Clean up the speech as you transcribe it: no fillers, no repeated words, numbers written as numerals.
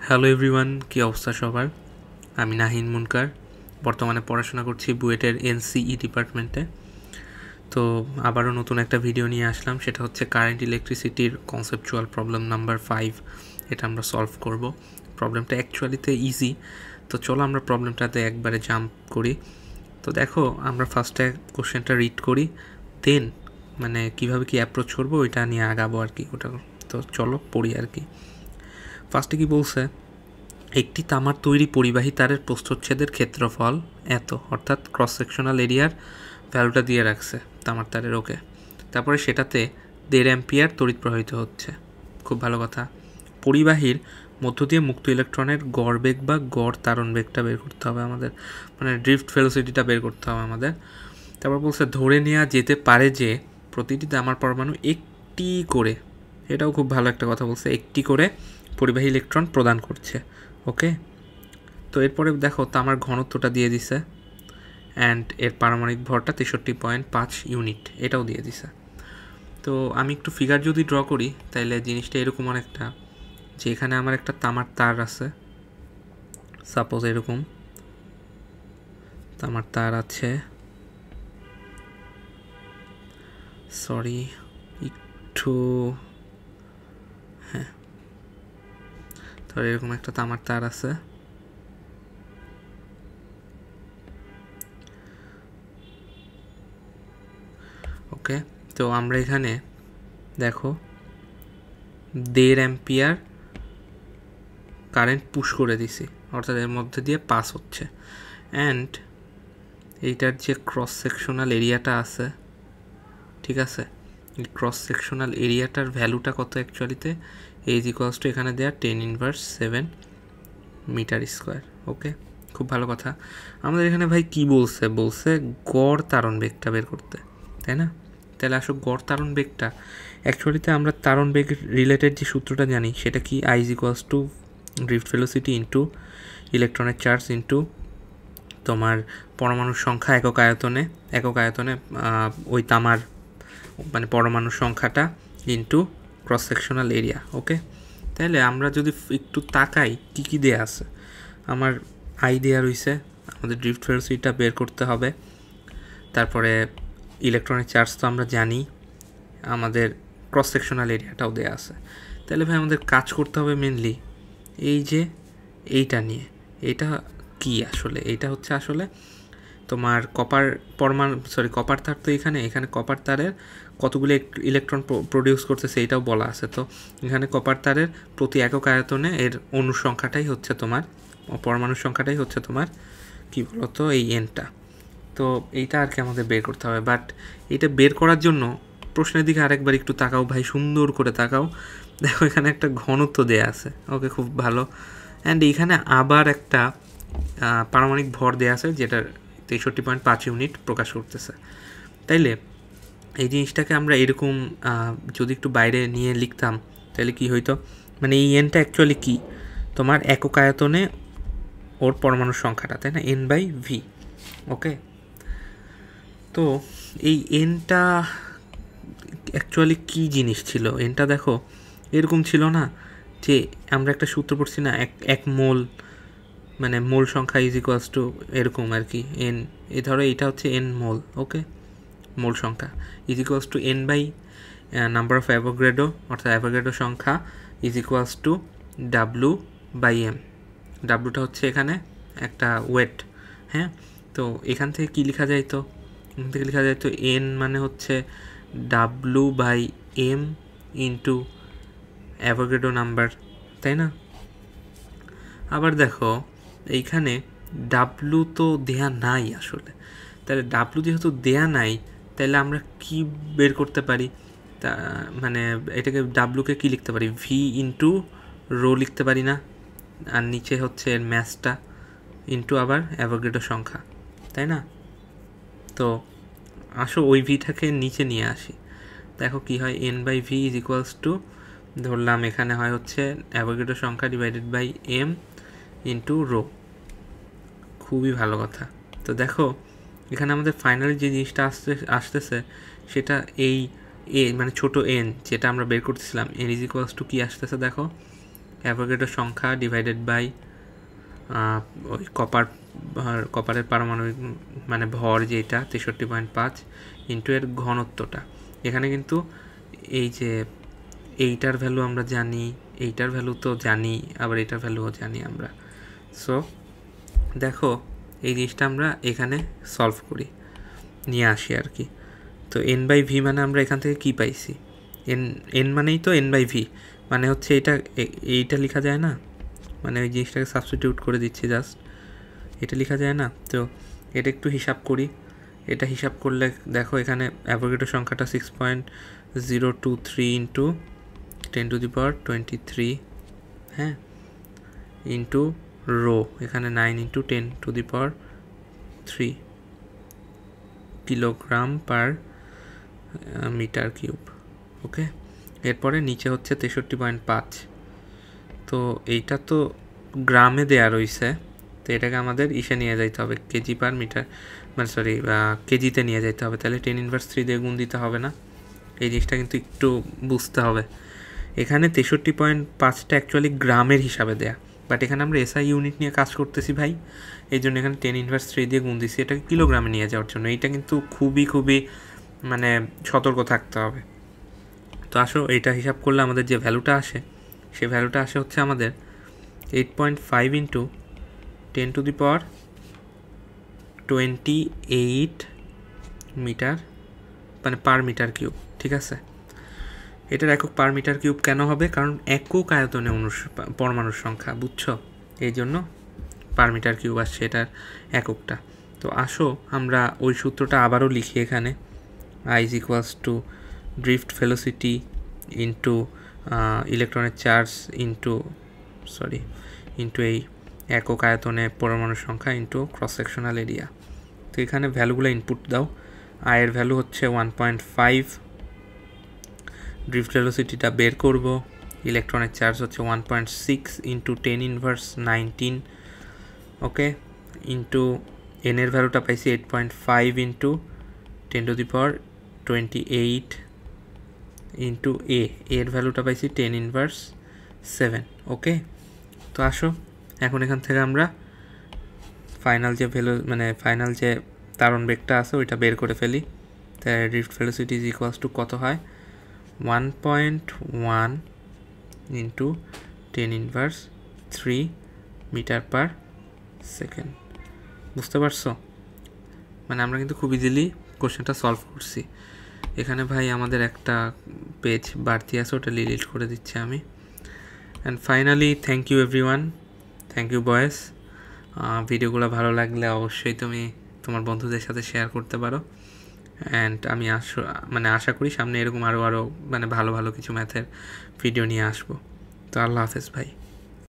Hello everyone, কী অবস্থা সবার? আমি নাহিন মুনকার, বর্তমানে পড়াশোনা করছি বুয়েটের এনসিই ডিপার্টমেন্টে। তো আবারও নতুন একটা ভিডিও নিয়ে আসলাম, সেটা হচ্ছে কারেন্ট ইলেকট্রিসিটির কনসেপচুয়াল প্রবলেম নাম্বার 5। এটা আমরা সলভ করব। প্রবলেমটা অ্যাকচুয়ালিতে ইজি, তো চলো আমরা প্রবলেমটাতে একবারে জাম্প করি। তো দেখো, আমরা ফার্স্টে কোশ্চেনটা রিড করি, দেন মানে কীভাবে কী অ্যাপ্রোচ করবো ওইটা নিয়ে আগাবো আর কি। ওটা তো চলো পড়ি আর কি। ফার্স্টে কি বলছে, একটি তামার তৈরি পরিবাহী তারের প্রস্থচ্ছেদের ক্ষেত্রফল এত, অর্থাৎ ক্রস সেকশনাল এরিয়ার ভ্যালুটা দিয়ে রাখছে তামার তারের। ওকে, তারপরে সেটাতে 1.5 অ্যাম্পিয়ার তড়িৎ প্রবাহিত হচ্ছে। খুব ভালো কথা। পরিবাহীর মধ্য দিয়ে মুক্ত ইলেকট্রনের গড় বেগ বা গড় তারণ বেগটা বের করতে হবে আমাদের, মানে ড্রিফট ভেলোসিটিটা বের করতে হবে আমাদের। তারপর বলছে ধরে নেওয়া যেতে পারে যে প্রতিটি তামার পরমাণু একটি করে, এটাও খুব ভালো একটা কথা বলছে, একটি করে পরিবাহী ইলেকট্রন প্রদান করছে। ওকে, তো এরপরে দেখো তামার ঘনত্বটা দিয়ে দিছে, অ্যান্ড এর পারমাণবিক ভরটা 63.5 ইউনিট, এটাও দিয়ে দিছে। তো আমি একটু ফিগার যদি ড্র করি তাহলে জিনিসটা এরকম অনেকটা, যে এখানে আমার একটা তামার তার আছে, সাপোজ এরকম তামার তার আছে, সরি একটু, হ্যাঁ, ধর এরকম একটা তামার তার আছে। ওকে, তো আমরা এখানে দেখো 1.5 অ্যাম্পিয়ার কারেন্ট পুশ করে দিছি, অর্থাৎ এর মধ্যে দিয়ে পাস হচ্ছে। অ্যান্ড এইটার যে ক্রস সেকশনাল এরিয়াটা আছে, ঠিক আছে, এই ক্রস সেকশনাল এরিয়াটার ভ্যালুটা কত অ্যাকচুয়ালিতে, ইজ এখানে দেয়া 10⁻7 মিটার স্কোয়ার। ওকে, খুব ভালো কথা। আমাদের এখানে ভাই কি বলছে গড় তারণ বেগটা বের করতে, তাই না? তাহলে আসো গড় তারণ বেগটা, অ্যাকচুয়ালিতে আমরা তারণ বেগ রিলেটেড যে সূত্রটা জানি সেটা কি, I ড্রিফট ভেলোসিটি ইন্টু ইলেকট্রনের চার্জ ইন্টু তোমার পরমাণুর সংখ্যা একক আয়তনে ওই তামার মানে পরমাণুর সংখ্যাটা ইন্টু ক্রস সেকশনাল এরিয়া। ওকে, তাহলে আমরা যদি একটু তাকাই কী কী দেয়া আছে, আমার আই দেয়া রয়েছে, আমাদের ড্রিফট ভেলোসিটিটা বের করতে হবে, তারপরে ইলেকট্রনের চার্জ তো আমরা জানি, আমাদের ক্রস সেকশনাল এরিয়াটাও দেয়া আছে। তাহলে ভাই আমাদের কাজ করতে হবে মেনলি এই যে এইটা নিয়ে। এইটা কি আসলে, এইটা হচ্ছে আসলে তোমার কপার তার, তো এখানে কপার তারের কতগুলো ইলেকট্রন প্রডিউস করতেছে এইটাও বলা আছে। তো এখানে কপার তারের প্রতি একক আয়তনে এর অণুর সংখ্যাটাই হচ্ছে তোমার, পরমাণুর সংখ্যাটাই হচ্ছে তোমার কি বলতো এই এনটা। তো এইটা আর কি আমাদের বের করতে হবে। বাট এটা বের করার জন্য প্রশ্নের দিকে আরেকবার একটু তাকাও ভাই, সুন্দর করে তাকাও। দেখো এখানে একটা ঘনত্ব দেয়া আছে। ওকে, খুব ভালো। অ্যান্ড এইখানে আবার একটা পারমাণবিক ভর দেয়া আছে, যেটার 63.5 ইউনিট প্রকাশ করতেছে। তাইলে এই জিনিসটাকে আমরা এরকম যদি একটু বাইরে নিয়ে লিখতাম তাহলে কি হইতো, মানে এই এনটা অ্যাকচুয়ালি কি, তোমার একক আয়তনে ওর পরমাণুর সংখ্যাটা, তাই না, N/V। ওকে, তো এই এনটা অ্যাকচুয়ালি কী জিনিস ছিল, এনটা দেখো এরকম ছিল না, যে আমরা একটা সূত্র পড়ছি না, এক মোল, মানে মোল সংখ্যা এরকম আর কি, এন, এ ধরো এইটা হচ্ছে এন মোল। ওকে, মোল সংখ্যা N/, নাম্বার অফ অ্যাভোগাড্রো, অর্থাৎ অ্যাভোগাড্রো সংখ্যা W/m। ডাব্লুটা হচ্ছে এখানে একটা ওয়েট। হ্যাঁ, তো এখান থেকে কী লেখা যায়, তো এখান থেকে লেখা যায় তো এন মানে হচ্ছে W/m ইন্টু অ্যাভোগাড্রো নাম্বার, তাই না? আবার দেখো এইখানে ডাব্লু তো দেয়া নাই আসলে, তাহলে ডাব্লু যেহেতু দেয়া নাই তাহলে আমরা কি বের করতে পারি, তা মানে এটাকে ডাব্লুকে কি লিখতে পারি, ভি ইন্টু রো লিখতে পারি না, আর নিচে হচ্ছে এর ম্যাসটা ইন্টু আবার অ্যাভোগাড্রো সংখ্যা, তাই না? তো আসো ওই ভিটাকে নিচে নিয়ে আসি, দেখো কি হয়, N/V ধরলাম এখানে হয় হচ্ছে অ্যাভোগাড্রো সংখ্যা divided by m into rho. খুবই ভালো কথা। তো দেখো এখানে আমাদের ফাইনালি যে জিনিসটা আসতেছে সেটা এই মানে ছোটো এন যেটা আমরা বের করতেছিলাম, N কি আসতেছে দেখো, অ্যাভোগাড্রো সংখ্যা ডিভাইডেড বাই ওই কপারের পারমাণবিক মানে ভর যেটা 63.5 ইন্টু এর ঘনত্বটা। এখানে কিন্তু এই যে এইটার ভ্যালু আমরা জানি, এইটার ভ্যালু তো জানি, আবার এইটার ভ্যালুও জানি আমরা। সো দেখো এই জিনিসটা আমরা এখানে সলভ করি, নিয়ে আসি আর কি। তো n/v মানে আমরা এখান থেকে কি পাইছি, n মানেই তো n/v, মানে হচ্ছে এইটা লেখা যায় না, মানে ওই জিনিসটাকে সাবস্টিটিউট করে দিচ্ছি জাস্ট, এটা লেখা যায় না। তো এটা একটু হিসাব করি, এটা হিসাব করলে দেখো এখানে অ্যাভোগাড্রো সংখ্যাটা 6.023 ইন্টু 10⁻23, হ্যাঁ, ইন্টু রো এখানে 9 into 10⁻3 kilogram per metre cube. Okay, এরপরে নিচে হচ্ছে 63.5। তো এইটা তো গ্রামে দেয়া রয়েছে, তো এটাকে আমাদের ইসে নিয়ে যাইতে হবে কেজি পার মিটার, মানে সরি কেজিতে নিয়ে যাইতে হবে, তাহলে 10⁻3 দিয়ে গুণ দিতে হবে না। এই জিনিসটা কিন্তু একটু বুঝতে হবে। এখানে 63.5টা অ্যাকচুয়ালি গ্রামের হিসাবে দেয়া, বাট এখানে আমরা এসআই ইউনিট নিয়ে কাজ করতেছি ভাই, এই জন্য এখানে 10⁻3 দিয়ে গুণ দিছি এটাকে কিলোগ্রামে নিয়ে যাওয়ার জন্য। এইটা কিন্তু খুবই মানে সতর্ক থাকতে হবে। তো আসো এইটা হিসাব করলে আমাদের যে ভ্যালুটা আসে, সে ভ্যালুটা আসে হচ্ছে আমাদের 8.5 ইন্টু 10⁻28 মিটার, মানে পার মিটার কিউব। ঠিক আছে, এটার একক পার মিটার কিউব কেন হবে, কারণ একক আয়তনে পরমাণুর সংখ্যা, বুঝছো, এই জন্য পার মিটার কিউব আসছে এটার এককটা। তো আসো আমরা ওই সূত্রটা আবারও লিখি এখানে, I is equals to drift velocity into ইলেকট্রনের চার্জ ইন্টু এই একক আয়তনে পরমাণুর সংখ্যা ইন্টু ক্রস সেকশনাল এরিয়া। তো এখানে ভ্যালুগুলো ইনপুট দাও। আয়ের ভ্যালু হচ্ছে 1.5, ড্রিফট ভেলোসিটিটা বের করব, ইলেকট্রনের চার্জ হচ্ছে 1.6 ইন্টু 10⁻19, ওকে, ইন্টু এন এর ভ্যালুটা পাইছি 8.5 ইন্টু 10⁻28 ইন্টু এর ভ্যালুটা পাইছি 10⁻7। ওকে, তো আসো এখন এখান থেকে আমরা ফাইনাল যে তারণ বেগটা আছে ওইটা বের করে ফেলি। তাই drift velocity is equals to কত হয়, 1.1 ইন্টু 10⁻3 মিটার পার সেকেন্ড। বুঝতে পারছো, মানে আমরা কিন্তু খুব ইজিলি কোশ্চেনটা সলভ করছি। এখানে ভাই আমাদের একটা পেজ বাড়তি আছে, ওটা ডিলিট করে দিচ্ছি আমি। And finally thank you everyone, thank you boys. ভিডিওগুলো ভালো লাগলে অবশ্যই তুমি তোমার বন্ধুদের সাথে শেয়ার করতে পারো। অ্যান্ড আমি আশা করি সামনে এরকম আরও ভালো কিছু ম্যাথের ভিডিও নিয়ে আসবো। তো আল্লাহ হাফেজ ভাই।